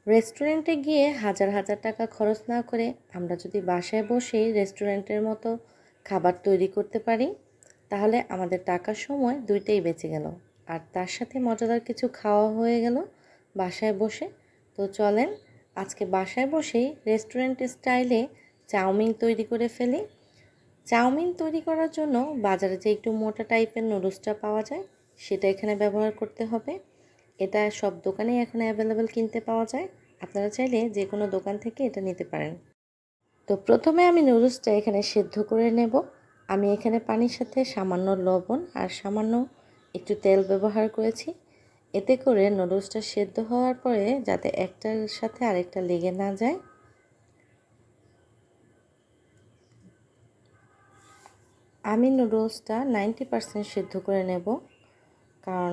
রেস্টুরেন্টে গিয়ে হাজার হাজার টাকা খরচ না করে আমরা যদি বাসায় বসেই রেস্টুরেন্টের মতো খাবার তৈরি করতে পারি, তাহলে আমাদের টাকার সময় দুইটাই বেঁচে গেল, আর তার সাথে মজাদার কিছু খাওয়া হয়ে গেল বাসায় বসে। তো চলেন আজকে বাসায় বসেই রেস্টুরেন্ট স্টাইলে চাউমিন তৈরি করে ফেলি। চাউমিন তৈরি করার জন্য বাজারে যে একটু মোটা টাইপের নুডলসটা পাওয়া যায়, সেটা এখানে ব্যবহার করতে হবে। এটা সব দোকানেই এখন অ্যাভেলেবেল কিনতে পাওয়া যায়, আপনারা চাইলে যে কোনো দোকান থেকে এটা নিতে পারেন। তো প্রথমে আমি নুডলসটা এখানে সেদ্ধ করে নেব। আমি এখানে পানির সাথে সামান্য লবণ আর সামান্য একটু তেল ব্যবহার করেছি, এতে করে নুডলসটা সেদ্ধ হওয়ার পরে যাতে একটার সাথে আরেকটা লেগে না যায়। আমি নুডলসটা 90% সেদ্ধ করে নেব, কারণ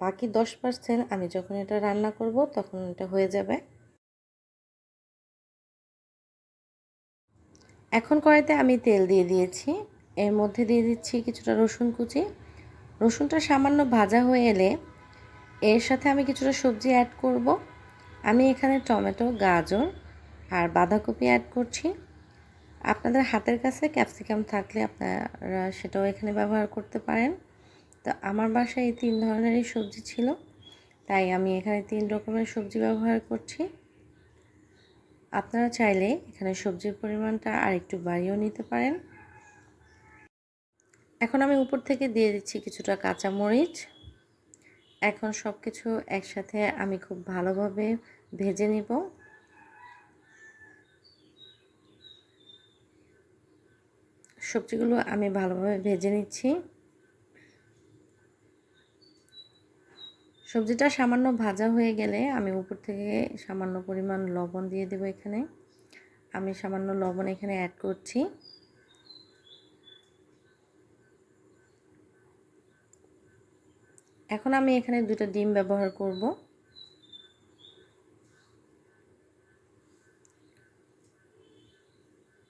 বাকি 10% আমি যখন এটা রান্না করব তখন এটা হয়ে যাবে। এখন কড়াইতে আমি তেল দিয়ে দিয়েছি, এর মধ্যে দিয়ে দিচ্ছি কিছুটা রসুন কুচি। রসুনটা সামান্য ভাজা হয়ে এলে এর সাথে আমি কিছুটা সবজি অ্যাড করব। আমি এখানে টমেটো, গাজর আর বাঁধাকপি অ্যাড করছি। আপনাদের হাতের কাছে ক্যাপসিকাম থাকলে আপনারা সেটাও এখানে ব্যবহার করতে পারেন। তো আমার বাসায় এই 3 ধরনেরই সবজি ছিল, তাই আমি এখানে 3 রকমের সবজি ব্যবহার করছি। আপনারা চাইলে এখানে সবজির পরিমাণটা আর একটু বাড়িয়েও নিতে পারেন। এখন আমি উপর থেকে দিয়ে দিচ্ছি কিছুটা কাঁচামরিচ। এখন সব কিছু একসাথে আমি খুব ভালোভাবে ভেজে নিব। সবজিগুলো আমি ভালোভাবে ভেজে নিচ্ছি। সবজিটা সামান্য ভাজা হয়ে গেলে আমি উপর থেকে সামান্য পরিমাণ লবণ দিয়ে দেব। এখানে আমি সামান্য লবণ এখানে অ্যাড করছি। এখন আমি এখানে 2টা ডিম ব্যবহার করব।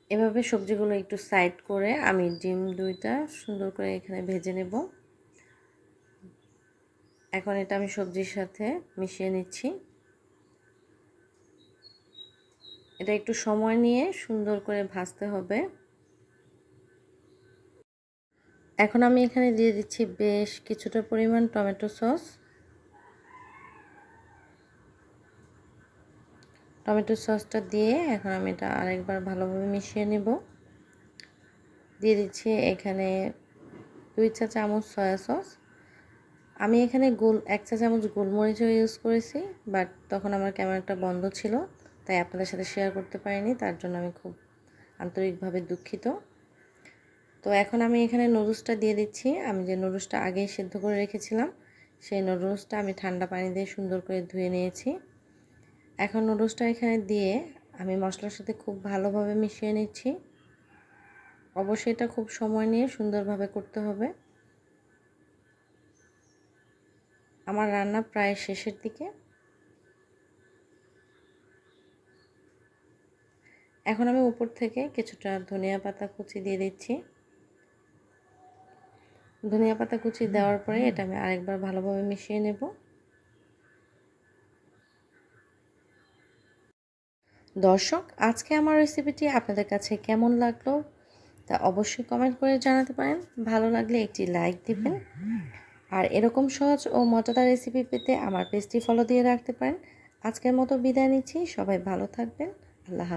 এভাবে সবজিগুলো একটু সাইড করে আমি ডিম 2টা সুন্দর করে এখানে ভেজে নেব। এখন এটা আমি সবজির সাথে মিশিয়ে নিচ্ছি। এটা একটু সময় নিয়ে সুন্দর করে ভাজতে হবে। এখন আমি এখানে দিয়ে দিচ্ছি বেশ কিছুটা পরিমাণ টমেটো সস। টমেটো সসটা দিয়ে এখন আমি এটা আরেকবার ভালোভাবে মিশিয়ে নেব। দিয়ে দিচ্ছি এখানে 2 চা চামচ সয়া সস। আমি এখানে 1 চা চামচ গোলমরিচও ইউজ করেছি, বাট তখন আমার ক্যামেরাটা বন্ধ ছিল, তাই আপনাদের সাথে শেয়ার করতে পারিনি, তার জন্য আমি খুব আন্তরিকভাবে দুঃখিত। তো এখন আমি এখানে নুডলসটা দিয়ে দিচ্ছি। আমি যে নুডলসটা আগেই সেদ্ধ করে রেখেছিলাম, সেই নুডলসটা আমি ঠান্ডা পানি দিয়ে সুন্দর করে ধুয়ে নিয়েছি। এখন নুডলসটা এখানে দিয়ে আমি মশলার সাথে খুব ভালোভাবে মিশিয়ে নিচ্ছি। অবশ্যই এটা খুব সময় নিয়ে সুন্দরভাবে করতে হবে। আমার রান্না প্রায় শেষের দিকে। এখন আমি উপর থেকে কিছুটা ধনিয়া পাতা কুচি দিয়ে দিচ্ছি। ধনিয়া পাতা কুচি দেওয়ার পরে এটা আমি আরেকবার ভালোভাবে মিশিয়ে নেব। দর্শক, আজকে আমার রেসিপিটি আপনাদের কাছে কেমন লাগলো তা অবশ্যই কমেন্ট করে জানাতে পারেন। ভালো লাগলে একটি লাইক দিবেন, আর এরকম সহজ ও মজাদার রেসিপি পেতে আমার পেজটি ফলো দিয়ে রাখতে পারেন। আজকের মতো বিদায় নিচ্ছি, সবাই ভালো থাকবেন। আল্লাহ হাফেজ।